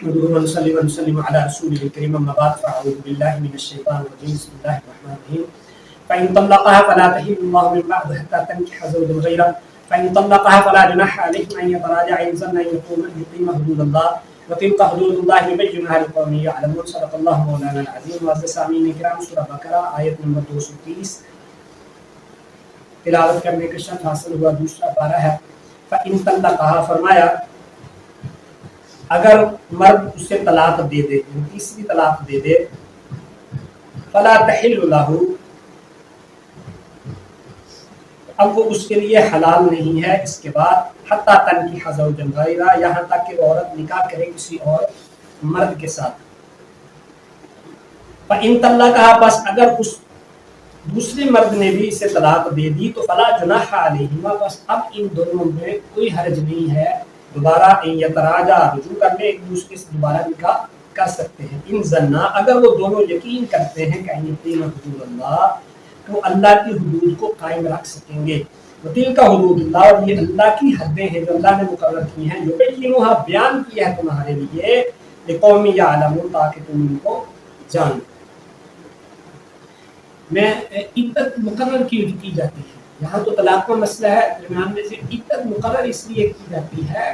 نحمده ونصلي ونسلم على رسوله الكريم أما بعد فأعوذ بالله من الشيطان الرجيم بسم الله الرحمن الرحيم فإن طلقها فلا تحل الله من بعد حتى تنكح زوجا غيره فإن طلقها فلا جناح عليهما أن يتراجعا إن ظنا أن يقيما حدود الله وتلك حدود الله يبينها لقوم يعلمون صدق الله مولانا العظيم معزز سامعین کرام سورہ بقرہ آیت نمبر 230 تلاوت کرنے کا شرف حاصل ہوا دوسرا پارہ ہے فإن طلقها فرمایا اگر مرد اسے طلاق دے دے تیسری طلاق دے دے فلا تحل له اب وہ اس کے لیے حلال نہیں ہے اس کے بعد حتی تنکح زوجا غیرہ یہاں تک کہ وہ عورت نکاح کرے کسی اور مرد کے ساتھ فإن طلقها پس اگر اس دوسرے مرد نے بھی اسے طلاق دے دی تو فلا جناح علیہما بس اب ان دونوں میں کوئی حرج نہیں ہے دوبارہ یتراجع رجوع کرنے ایک دوسرے سے دوبارہ نکاح کر سکتے ہیں ان ظنا اگر وہ دونوں یقین کرتے ہیں کہ یقین حدود اللہ کہ وہ اللہ کی حدود کو قائم رکھ سکیں گے وتلک حدود اللہ اور یہ اللہ کی حدیں ہیں جو اللہ نے مقرر کی ہیں یبینھا بیان کیا ہے تمہارے لیے لقوم یعلمون تاکہ تم ان کو جانو میں عدت مقرر کی جاتی ہے یہاں تو طلاق کا مسئلہ ہے درمیان میں سے عدت مقرر اس لیے کی جاتی ہے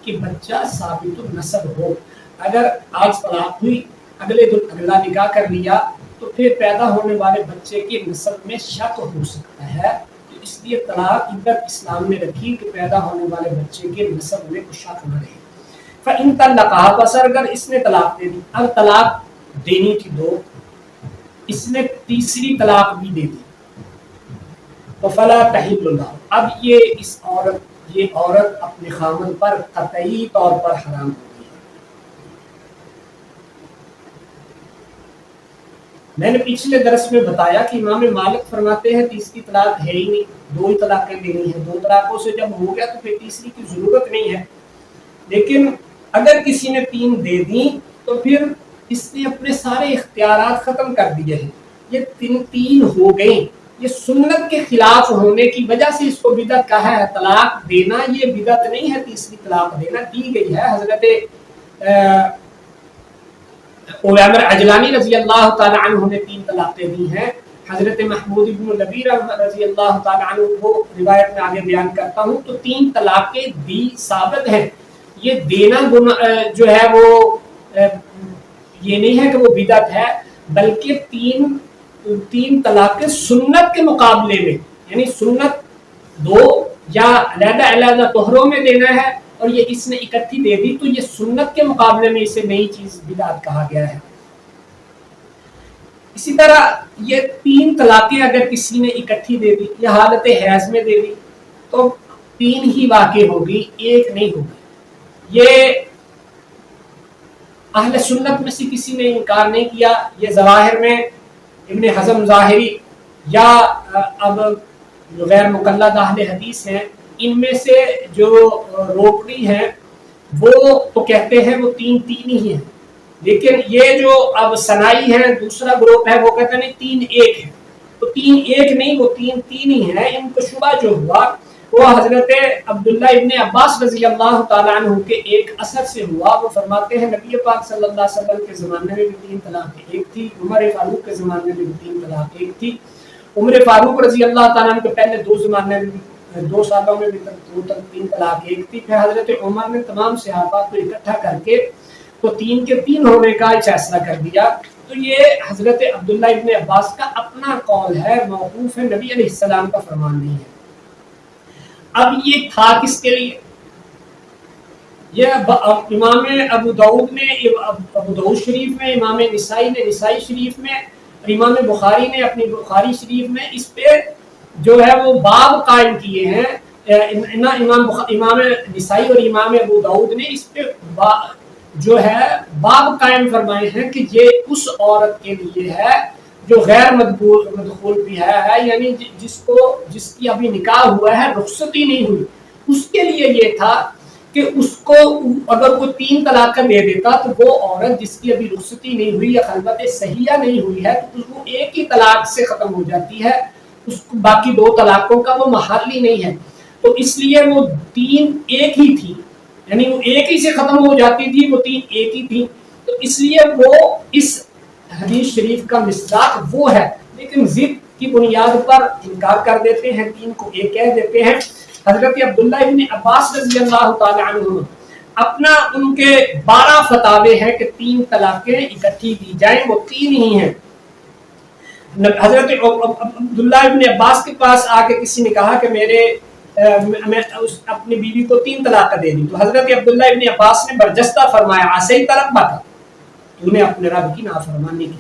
کہ بچہ ثابت النسب ہو اگر آج طلاق ہوئی اگلے دن اگلا نکاح کر لیا تو پھر پیدا ہونے والے بچے کے نسب میں شک ہو سکتا ہے تو اس لیے طلاق عدت اسلام میں رکھی کہ پیدا ہونے والے بچے کے نسب میں کوئی شک نہ رہے فإن طلقها پس اگر اس نے طلاق دے دی اب طلاق دینی تھی دو اس نے تیسری طلاق بھی دے دی تو فلا تحل له اب یہ عورت اپنے خامن پر قطعی طور پر حرام ہو گئی ہے میں نے پچھلے درس میں بتایا کہ امام مالک فرماتے ہیں تیسری طلاق ہے ہی نہیں دو ہی طلاقیں دینی ہیں دو طلاقوں سے جب ہو گیا تو پھر تیسری کی ضرورت نہیں ہے لیکن اگر کسی نے تین دے دی تو پھر اس نے اپنے سارے اختیارات ختم کر دیے ہیں یہ تین ہو گئیں یہ سنت کے خلاف ہونے کی وجہ سے اس کو بدعت کہا ہے طلاق دینا یہ بدعت نہیں ہے تیسری طلاق دینا دی گئی ہے حضرت عمر عجلانی رضی اللہ تعالی عنہ نے 3 طلاقیں دی ہیں حضرت محمود بن لبیر رضی اللہ تعالی عنہ کو روایت میں آگے بیان کرتا ہوں تو 3 طلاقیں دی ثابت ہیں یہ دینا جو ہے وہ یہ نہیں ہے کہ وہ بدعت ہے بلکہ تین طلاقیں سنت کے مقابلے میں یعنی سنت 2 یا علیحدہ علیحدہ طہروں میں دینا ہے اور یہ اس نے اکٹھی دے دی تو یہ سنت کے مقابلے میں اسے نئی چیز بدعت کہا گیا ہے اسی طرح یہ 3 طلاقیں اگر کسی نے اکٹھی دے دی یا حالت حیض میں دے دی تو 3 ہی واقع ہوگی 1 نہیں ہوگی یہ اہل سنت میں سے کسی نے انکار نہیں کیا یہ ظواہر میں ابن حزم ظاہری یا اب جو غیر مقلد اہل حدیث ہیں ان میں سے جو روکڑی ہیں وہ تو کہتے ہیں وہ 3 ہی ہیں لیکن یہ جو اب سنائی ہے دوسرا گروپ ہے وہ کہتے ہیں 3 1 ہے تو 3 1 نہیں وہ 3 ہی ہیں ان کو شبہ جو ہوا وہ حضرت عبداللہ ابن عباس رضی اللہ تعالیٰ عنہ کے ایک اثر سے ہوا وہ فرماتے ہیں نبی پاک صلی اللہ علیہ وسلم کے زمانے میں بھی 3 طلاقیں 1 تھی عمر فاروق کے زمانے میں بھی 3 طلاقیں 1 تھی عمر فاروق رضی اللہ تعالیٰ عنہ کے پہلے 2 زمانے میں 2 سالوں میں بھی 3 طلاقیں 1 تھی پھر حضرت عمر نے تمام صحابہ کو اکٹھا کر کے تو 3 کے 3 ہونے کا فیصلہ کر دیا تو یہ حضرت عبداللہ ابن عباس کا اپنا قول ہے موقوف ہے نبی علیہ السلام کا فرمان نہیں ہے اب یہ تھا کس کے لیے یہ امام ابو داؤد نے ابو داؤد شریف میں امام نسائی نے نسائی شریف میں اور امام بخاری نے اپنی بخاری شریف میں اس پہ جو ہے وہ باب قائم کیے ہیں امام نسائی اور امام ابو داؤد نے اس پہ جو ہے باب قائم فرمائے ہیں کہ یہ اس عورت کے لیے ہے جو غیر مدخول بھی ہے یعنی جس کی ابھی نکاح ہوا ہے رخصتی نہیں ہوئی اس کے لیے یہ تھا کہ اس کو اگر کوئی 3 طلاقیں دے دیتا تو وہ عورت جس کی ابھی رخصتی نہیں ہوئی یا خلوت صحیحہ نہیں ہوئی ہے تو وہ 1 ہی طلاق سے ختم ہو جاتی ہے اس کو باقی 2 طلاقوں کا وہ محل ہی نہیں ہے تو اس لیے وہ 3 1 ہی تھی یعنی وہ ایک ہی سے ختم ہو جاتی تھی، وہ تین ایک ہی تھی. تو اس لیے وہ اس حدیث شریف کا مصداق وہ ہے، لیکن ضد کی بنیاد پر انکار کر دیتے ہیں، تین کو ایک کہہ دیتے ہیں. حضرت عبداللہ ابن عباس رضی اللہ تعالی عنہ اپنا ان کے 12 فتاوے ہیں کہ 3 طلاقیں اکٹھی دی جائیں، وہ 3 ہی ہیں. حضرت عبداللہ ابن عباس کے پاس آ کے کسی نے کہا کہ میں اپنی بیوی کو 3 طلاق دے دی، تو حضرت عبداللہ ابن عباس نے برجستہ فرمایا عصیت ربک، تو نے اپنے رب کی نافرمانی کی.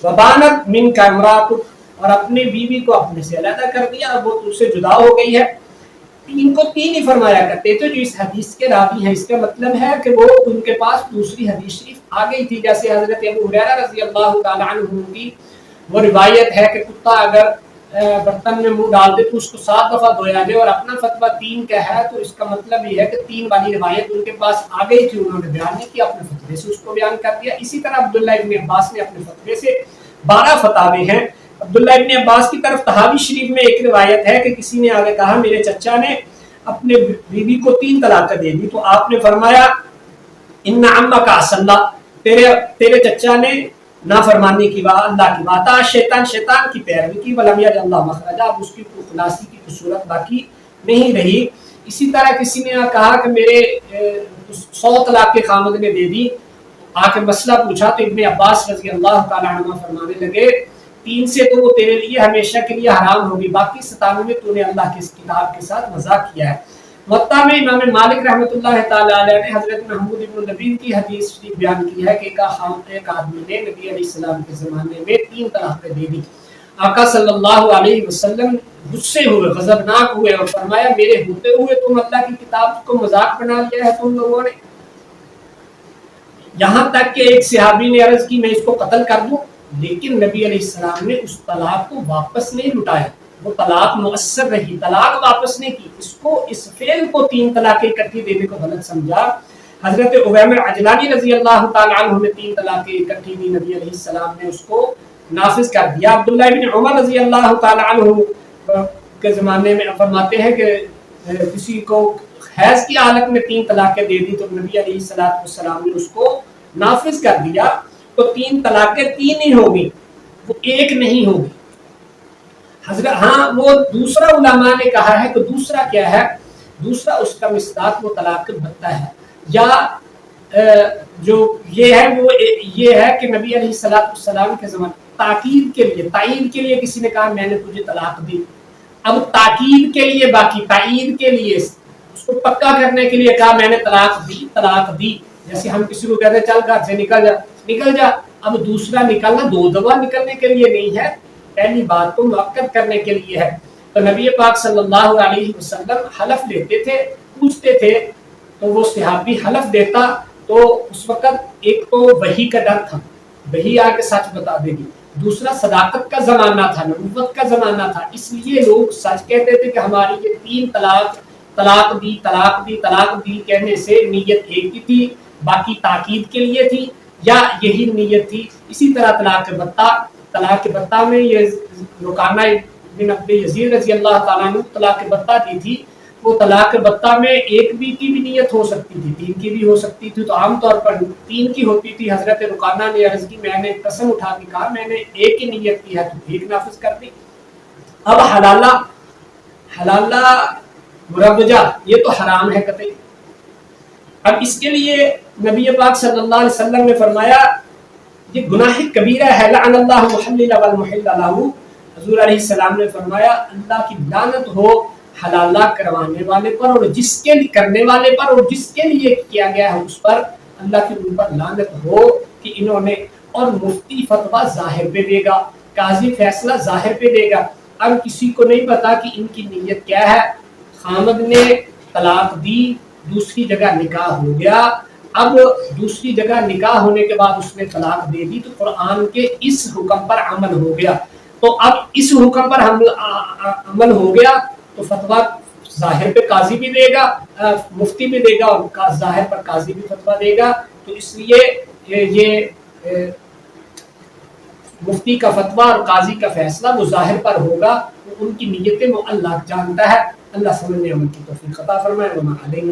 وبانت منک امراتک، اور اپنی بیوی کو اپنے سے علیحدہ کر دیا، اب وہ تجھ سے جدا ہو گئی ہے. 3 کو 3 ہی فرمایا کرتے تھے جو اس حدیث کے راوی ہیں. اس کا مطلب ہے کہ وہ ان کے پاس دوسری حدیث شریف آ گئی تھی، جیسے حضرت ابو ہریرہ رضی اللہ تعالی عنہ کی وہ روایت ہے کہ کتا اگر برتن میں منہ ڈال دے تو اس کو 7 دفعہ دھویا جائے، اور اپنا فتویٰ 3 کا ہے، تو اس کا مطلب یہ ہے کہ 3 والی روایت ان کے پاس آ گئی تھی، انہوں نے بیان نہیں کیا، اپنے فتوے سے اس کو بیان کر دیا. اسی طرح عبداللہ ابن عباس نے اپنے فتوے سے 12 فتاوے ہیں. عبداللہ ابن عباس کی طرف تحاوی شریف میں ایک روایت ہے کہ کسی نے آگے کہا میرے چچا نے اپنے بیوی کو 3 طلاق دے دی، تو آپ نے فرمایا ان عمک عصى الله، تیرے چچا نے نافرمانی کی، اللہ کی بات، شیطان کی پیروی کی، ولم یجعل اللہ مخرجا، اب اس کی کوئی خلاصی کی کوئی صورت باقی نہیں رہی. اسی طرح کسی نے کہا کہ میرے 100 طلاق کے خامد نے دے دی، آ کے مسئلہ پوچھا تو ابن عباس رضی اللہ تعالی عنہ فرمانے لگے 3 سے تو وہ تیرے لیے ہمیشہ کے لیے حرام ہوگی، باقی 97 میں تو نے اللہ کی اس کتاب کے ساتھ مذاق کیا ہے. موطا میں امام مالک رحمۃ اللہ تعالی علیہ نے حضرت محمود ابن نبیل کی حدیث شریف بیان کی ہے کہ ایک آدمی نے نبی علیہ السلام کے زمانے میں 3 طلاقیں دے دی. آقا صلی اللہ علیہ وسلم غصے ہوئے، غضبناک ہوئے، اور فرمایا میرے ہوتے ہوئے تم اللہ کی کتاب کو مذاق بنا لیا ہے تم لوگوں نے. یہاں تک کہ ایک صحابی نے عرض کی میں اس کو قتل کر دوں، لیکن نبی علیہ السلام نے اس طلاق کو واپس نہیں لٹایا، وہ طلاق مؤثر رہی، طلاق واپس نہیں کی. اس فعل کو 3 طلاقیں اکٹھی دینے کو غلط سمجھا. حضرت عویمر عجلانی رضی اللہ تعالی عنہ نے 3 طلاقیں اکٹھی دی، نبی علیہ السلام نے اس کو نافذ کر دیا. عبداللہ بن عمر رضی اللہ تعالی عنہ کے زمانے میں فرماتے ہیں کہ کسی کو حیض کی حالت میں 3 طلاقیں دے دی تو نبی علیہ السلام نے اس کو نافذ کر دیا. تو 3 طلاقیں 3 ہی ہوگی، وہ 1 نہیں ہوگی. حضرت ہاں وہ دوسرا علماء نے کہا ہے کہ دوسرا کیا ہے، دوسرا اس کا مصداق وہ طلاق بتہ ہے، یا جو یہ ہے وہ یہ ہے کہ نبی علیہ السلام کے زمانے تاکید کے لیے، تائید کے لیے کسی نے کہا میں نے تجھے طلاق دی. اب تاکید کے لیے، باقی تائید کے لیے، اس کو پکا کرنے کے لیے کہا میں نے طلاق دی. جیسے ہم کسی کو کہتے ہیں چل گھر سے نکل جا. اب دوسرا نکلنا 2 دفعہ نکلنے کے لیے نہیں ہے، پہلی بات کو مؤکد کرنے کے لیے ہے. تو نبی پاک صلی اللہ علیہ وسلم حلف لیتے تھے، پوچھتے تھے، تو وہ صحابی حلف دیتا تو اس وقت ایک تو وحی کا ڈر تھا، وحی آ کے سچ بتا دے گی، دوسرا صداقت کا زمانہ تھا، نبوت کا زمانہ تھا، اس لیے لوگ سچ کہتے تھے کہ ہماری یہ 3 طلاق دی کہنے سے نیت ایک ہی تھی، باقی تاکید کے لیے تھی یا یہی نیت تھی. اسی طرح طلاق بتہ میں یہ رکانہ بن عبد یزید رضی اللہ تعالیٰ عنہ طلاق بتہ دی تھی. وہ طلاق بتہ میں 1 کی بھی نیت ہو سکتی تھی، 3 کی بھی ہو سکتی تھی، تو عام طور پر 3 کی ہوتی تھی. حضرت رکانہ نے عرض کی میں نے قسم اٹھا کے کہا میں نے 1 کی نیت کی ہے تو 1 نافذ کر دی. اب حلالہ مروجہ یہ تو حرام ہے قطعی. اب اس کے لیے نبی پاک صلی اللہ علیہ وسلم نے فرمایا یہ گناہ کبیرہ ہے، لعن اللہ محلل والمحل له. حضور علیہ السلام نے فرمایا اللہ کی لعنت ہو حلالہ کروانے والے پر اور جس کے لیے کرنے والے پر اور جس کے لیے کیا گیا ہے اس پر، اللہ کی ان پر لعنت ہو کہ انہوں نے. اور مفتی فتویٰ ظاہر پہ دے گا، قاضی فیصلہ ظاہر پہ دے گا. اب کسی کو نہیں پتا کہ ان کی نیت کیا ہے. خامد نے طلاق دی، دوسری جگہ نکاح ہو گیا، اب دوسری جگہ نکاح ہونے کے بعد اس نے طلاق دے دی تو قرآن کے اس حکم پر عمل ہو گیا. تو اب اس حکم پر عمل ہو گیا تو فتویٰ ظاہر پہ قاضی بھی دے گا، مفتی بھی دے گا، اور ظاہر پر قاضی بھی فتویٰ دے گا. تو اس لیے یہ مفتی کا فتویٰ اور قاضی کا فیصلہ وہ ظاہر پر ہوگا، ان کی نیتیں وہ اللہ جانتا ہے. اللہ سمجھنے عمل کی توفیق عطا فرمائے. وما علینا